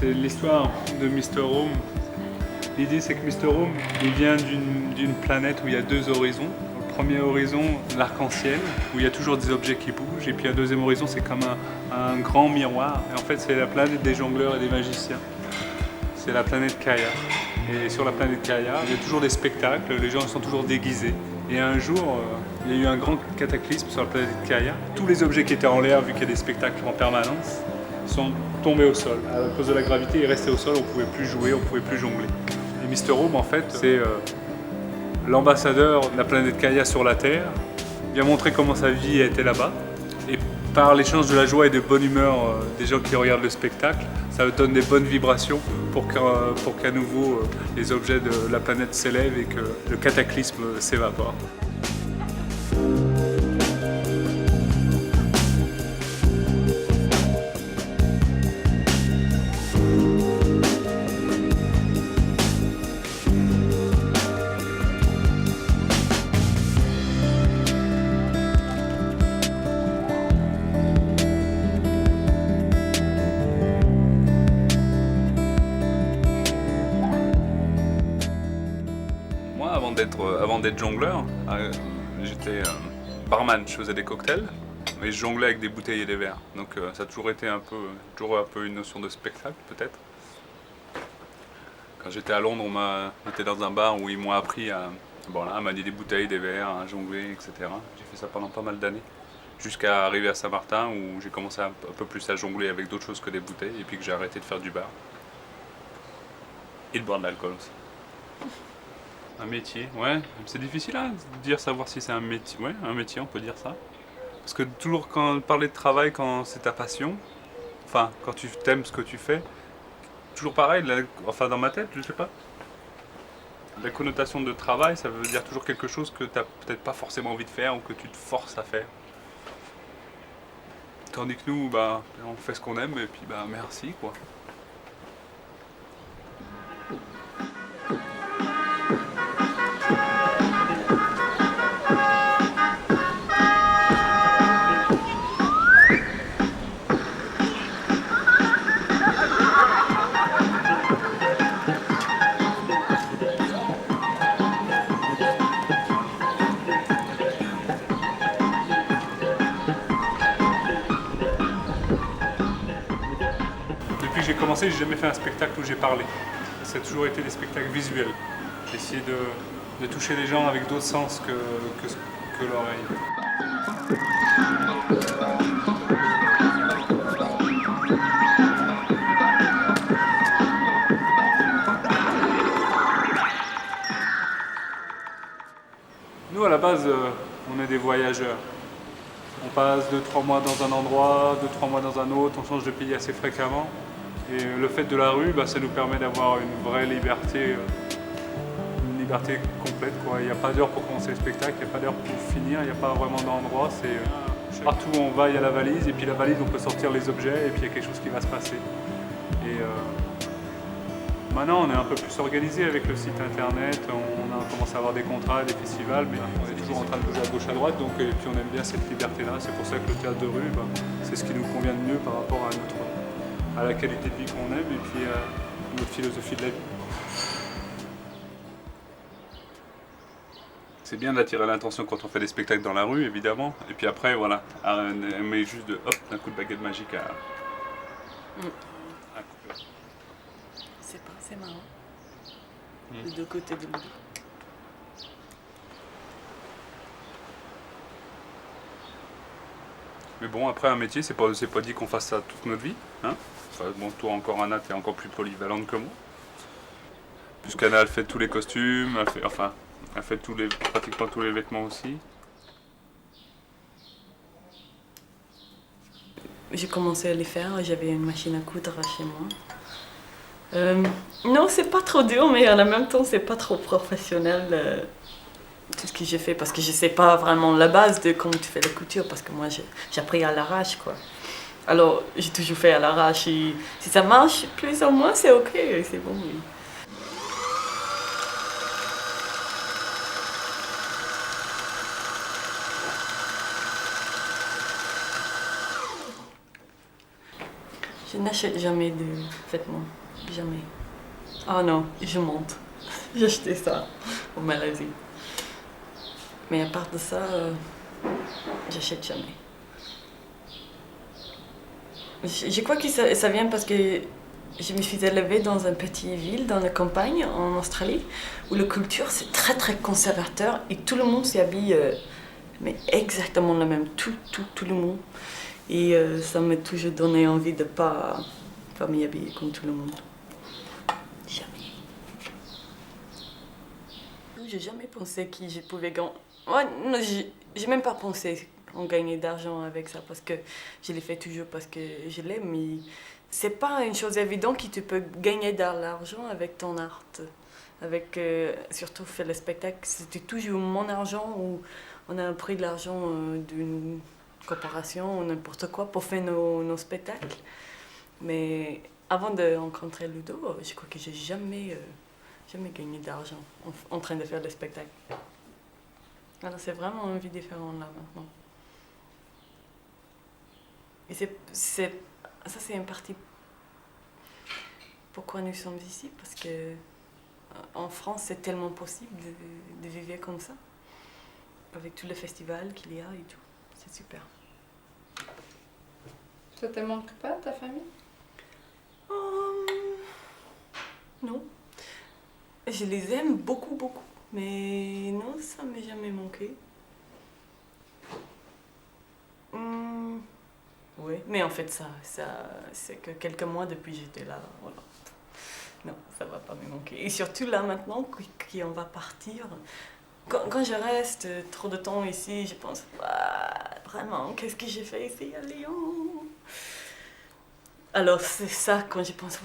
C'est l'histoire de Mr. Home. L'idée c'est que Mr. Home, il vient d'une planète où il y a deux horizons. Le premier horizon, l'arc-en-ciel, où il y a toujours des objets qui bougent. Et puis un deuxième horizon, c'est comme un grand miroir. Et en fait, c'est la planète des jongleurs et des magiciens. C'est la planète Kaya. Et sur la planète Kaya, il y a toujours des spectacles, les gens sont toujours déguisés. Et un jour, il y a eu un grand cataclysme sur la planète Kaya. Tous les objets qui étaient en l'air, vu qu'il y a des spectacles en permanence, sont tombés au sol. À cause de la gravité, ils restaient au sol, on ne pouvait plus jouer, on ne pouvait plus jongler. Et Mr. Home, en fait, c'est l'ambassadeur de la planète Kaya sur la Terre. Il vient montrer comment sa vie était là-bas. Et par l'échange de la joie et de bonne humeur des gens qui regardent le spectacle, ça donne des bonnes vibrations pour qu'à nouveau les objets de la planète s'élèvent et que le cataclysme s'évapore. Avant d'être jongleur, j'étais barman, je faisais des cocktails et je jonglais avec des bouteilles et des verres. Donc ça a toujours été un peu une notion de spectacle peut-être. Quand j'étais à Londres, on était dans un bar où ils m'ont appris à manier des bouteilles, des verres, à jongler, etc. J'ai fait ça pendant pas mal d'années. Jusqu'à arriver à Saint-Martin où j'ai commencé un peu plus à jongler avec d'autres choses que des bouteilles et puis que j'ai arrêté de faire du bar. Et de boire de l'alcool aussi. Un métier, ouais, c'est difficile à dire, savoir si c'est un métier. Ouais, un métier, on peut dire ça. Parce que toujours quand parler de travail, quand c'est ta passion, enfin, quand tu t'aimes ce que tu fais, toujours pareil, enfin dans ma tête, je sais pas. La connotation de travail, ça veut dire toujours quelque chose que t'as peut-être pas forcément envie de faire ou que tu te forces à faire. Tandis que nous, bah, on fait ce qu'on aime et puis bah merci quoi. Depuis que j'ai commencé, j'ai jamais fait un spectacle où j'ai parlé. Ça a toujours été des spectacles visuels. Essayer de toucher les gens avec d'autres sens que l'oreille. Nous, à la base, on est des voyageurs. On passe 2-3 mois dans un endroit, 2-3 mois dans un autre, on change de pays assez fréquemment. Et le fait de la rue, bah, ça nous permet d'avoir une vraie liberté complète, quoi. Il n'y a pas d'heure pour commencer le spectacle, il n'y a pas d'heure pour finir, il n'y a pas vraiment d'endroit. Partout où on va, il y a la valise, et puis la valise, on peut sortir les objets, et puis il y a quelque chose qui va se passer. Et maintenant, on est un peu plus organisé avec le site internet, on a commencé à avoir des contrats, des festivals, mais on est toujours en train de bouger à gauche à droite, donc, et puis on aime bien cette liberté-là. C'est pour ça que le théâtre de rue, bah, c'est ce qui nous convient de mieux par rapport à la qualité de vie qu'on aime et puis à notre philosophie de la vie. C'est bien d'attirer l'attention quand on fait des spectacles dans la rue, évidemment. Et puis après, voilà, mais juste d'un coup de baguette magique à couper. C'est marrant. Les deux côtés de l'eau. Mais bon, après, un métier, c'est pas dit qu'on fasse ça toute notre vie. Hein, enfin, bon, toi, encore, Anna, t'es encore plus polyvalente que moi. Puisqu'Anna, elle fait tous les costumes, elle fait pratiquement tous les vêtements aussi. J'ai commencé à les faire, j'avais une machine à coudre chez moi. Non, c'est pas trop dur, mais en même temps, c'est pas trop professionnel tout ce que j'ai fait, parce que je sais pas vraiment la base de comment tu fais la couture, parce que moi, j'ai appris à l'arrache, quoi. Alors, j'ai toujours fait à l'arrache, et si ça marche plus ou moins, c'est ok, c'est bon, oui. Je n'achète jamais de vêtements. Jamais. Ah non, je monte. J'ai acheté ça au Malaisie. Mais à part de ça, j'achète jamais. Je crois que ça vient parce que je me suis élevée dans une petite ville, dans la campagne, en Australie, où la culture, c'est très très conservateur et tout le monde s'habille mais exactement le même, tout le monde. Et ça m'a toujours donné envie de ne pas m'y habiller comme tout le monde. Jamais. J'ai jamais pensé que je pouvais gagner. Ouais, non, j'ai même pas pensé en gagner d'argent avec ça parce que je l'ai fait toujours parce que je l'aime. Mais c'est pas une chose évidente que tu peux gagner de l'argent avec ton art. Avec surtout faire le spectacle, c'était toujours mon argent ou on a pris de l'argent d'une corporation ou n'importe quoi pour faire nos spectacles. Mais avant de rencontrer Ludo, je crois que j'ai jamais gagné d'argent en train de faire le spectacle. Alors c'est vraiment une vie différente là maintenant. Et ça c'est une partie pourquoi nous sommes ici, parce que en France c'est tellement possible de vivre comme ça, avec tous les festivals qu'il y a et tout. C'est super. Ça te manque pas, ta famille? Non. Je les aime beaucoup, mais non, ça ne m'est jamais manqué. Oui, mais en fait, ça c'est que quelques mois depuis que j'étais là. Voilà. Non, ça ne va pas me manquer. Et surtout là, maintenant qu'on va partir, quand je reste trop de temps ici, je pense, vraiment, qu'est-ce que j'ai fait ici à Lyon? Alors c'est ça, quand je pense,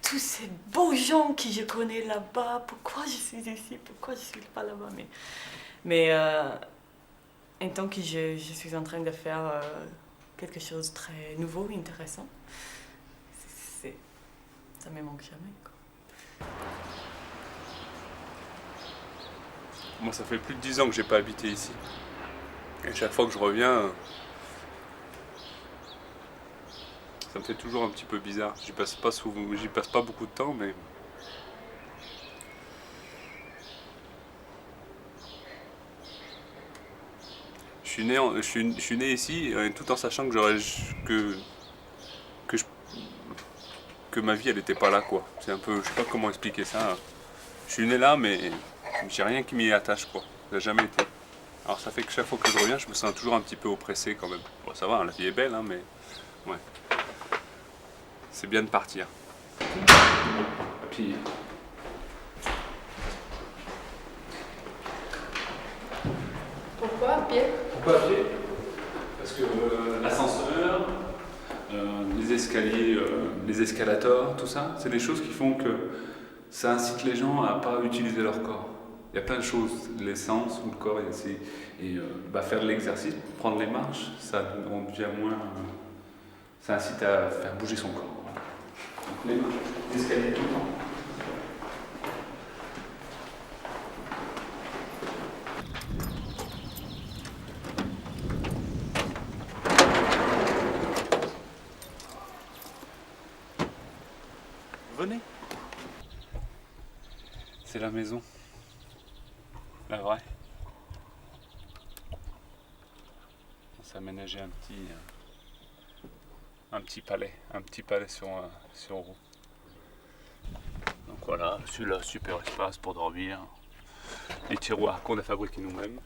tous ces beaux gens que je connais là-bas, pourquoi je suis ici, pourquoi je ne suis pas là-bas? Mais en tant que je suis en train de faire quelque chose de très nouveau, intéressant, ça ne me manque jamais, quoi. Moi, ça fait plus de 10 ans que j'ai pas habité ici. Et chaque fois que je reviens, ça me fait toujours un petit peu bizarre. J'y passe pas beaucoup de temps, mais je suis né ici, tout en sachant que ma vie elle était pas là, quoi. C'est un peu, je sais pas comment expliquer ça. Je suis né là, mais j'ai rien qui m'y attache, quoi. Ça n'a jamais été. Alors ça fait que chaque fois que je reviens, je me sens toujours un petit peu oppressé quand même. Bon, ça va, hein, la vie est belle, hein, mais ouais. C'est bien de partir. Puis Pourquoi à pied? pourquoi à pied? Parce que l'ascenseur, les escaliers, les escalators, tout ça, c'est des choses qui font que ça incite les gens à pas utiliser leur corps. Il y a plein de choses, l'essence ou le corps, faire de l'exercice, prendre les marches, ça on devient moins, ça incite à faire bouger son corps. Donc les marches, les escaliers tout le temps. Venez. C'est la maison. La vraie. On s'est aménagé un petit palais sur roue. Donc voilà, celui-là, super espace pour dormir. Les tiroirs qu'on a fabriqués nous-mêmes.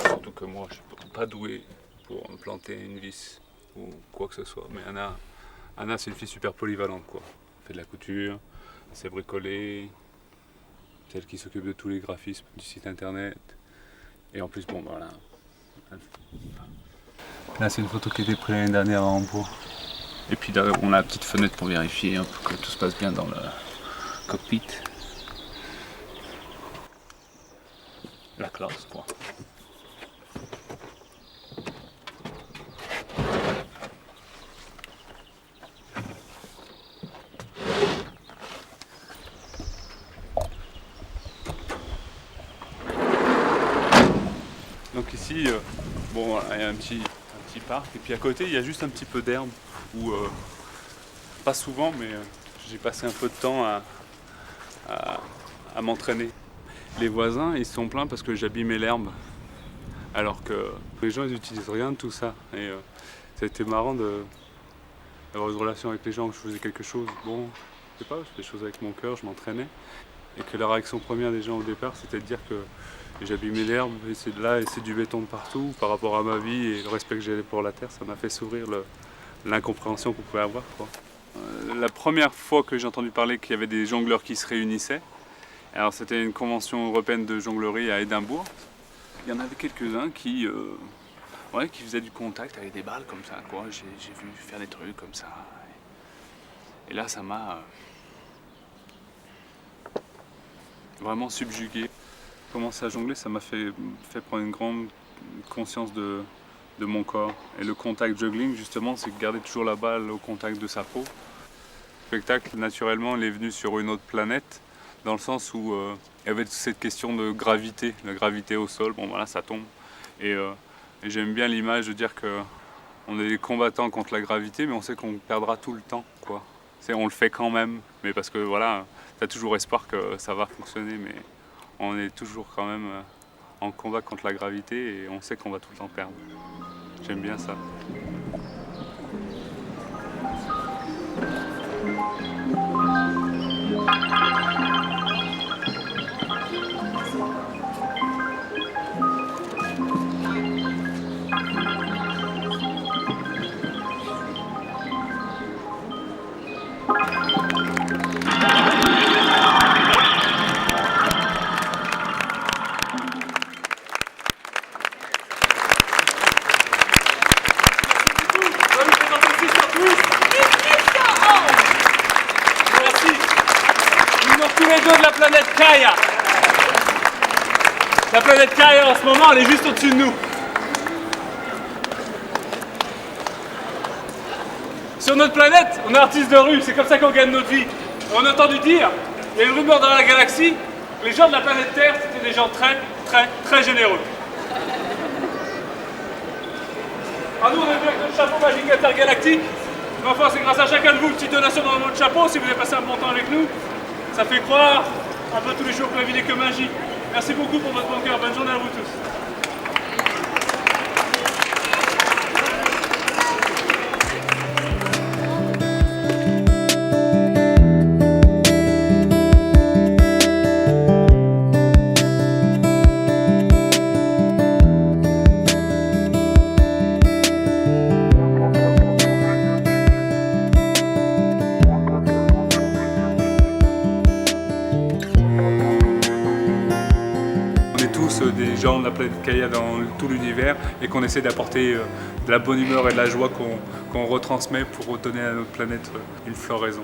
Surtout que moi, je ne suis pas doué pour me planter une vis ou quoi que ce soit. Mais Anna c'est une fille super polyvalente, quoi. Elle fait de la couture, c'est bricolé. Celle qui s'occupe de tous les graphismes du site internet. Et en plus, bon, voilà. Là, c'est une photo qui a été prise l'année dernière à Hambourg. Et puis là, on a la petite fenêtre pour vérifier que tout se passe bien dans le cockpit. La classe, quoi. Donc ici, bon, voilà, il y a un petit parc, et puis à côté, il y a juste un petit peu d'herbe où pas souvent, mais j'ai passé un peu de temps à m'entraîner. Les voisins, ils se sont plaints parce que j'abîmais l'herbe, alors que les gens, ils n'utilisent rien de tout ça. Et ça a été marrant d'avoir une relation avec les gens, que je faisais quelque chose. Bon, je sais pas, je fais des choses avec mon cœur, je m'entraînais. Et que la réaction première des gens au départ, c'était de dire que j'abîmais l'herbe, et c'est de là, et c'est du béton de partout. Par rapport à ma vie et le respect que j'avais pour la terre, ça m'a fait sourire l'incompréhension qu'on pouvait avoir, quoi. La première fois que j'ai entendu parler qu'il y avait des jongleurs qui se réunissaient, alors c'était une convention européenne de jonglerie à Édimbourg. Il y en avait quelques-uns qui faisaient du contact avec des balles comme ça, quoi. J'ai vu faire des trucs comme ça. Et là, ça m'a vraiment subjugué. Commencer à jongler, ça m'a fait prendre une grande conscience de mon corps. Et le contact juggling, justement, c'est garder toujours la balle au contact de sa peau. Le spectacle, naturellement, il est venu sur une autre planète, dans le sens où il y avait cette question de gravité, la gravité au sol, bon voilà, ça tombe. Et j'aime bien l'image de dire qu'on est des combattants contre la gravité, mais on sait qu'on perdra tout le temps, quoi. On le fait quand même, mais parce que voilà, t'as toujours espoir que ça va fonctionner, mais on est toujours quand même en combat contre la gravité et on sait qu'on va tout le temps perdre. J'aime bien ça. Tous les deux de la planète Kaya. La planète Kaya en ce moment, elle est juste au-dessus de nous. Sur notre planète, on est artistes de rue, c'est comme ça qu'on gagne notre vie. On a entendu dire, il y a une rumeur dans la galaxie, les gens de la planète Terre, c'était des gens très, très, très généreux. Alors nous, on est venu avec notre chapeau magique intergalactique. Mais enfin, c'est grâce à chacun de vous, une petite donation dans votre chapeau, si vous avez passé un bon temps avec nous. Ça fait croire un peu tous les jours que la vie n'est que magie. Merci beaucoup pour votre bon cœur. Bonne journée à vous tous. Des gens de la planète Kaya dans tout l'univers et qu'on essaie d'apporter de la bonne humeur et de la joie qu'on retransmet pour donner à notre planète une floraison.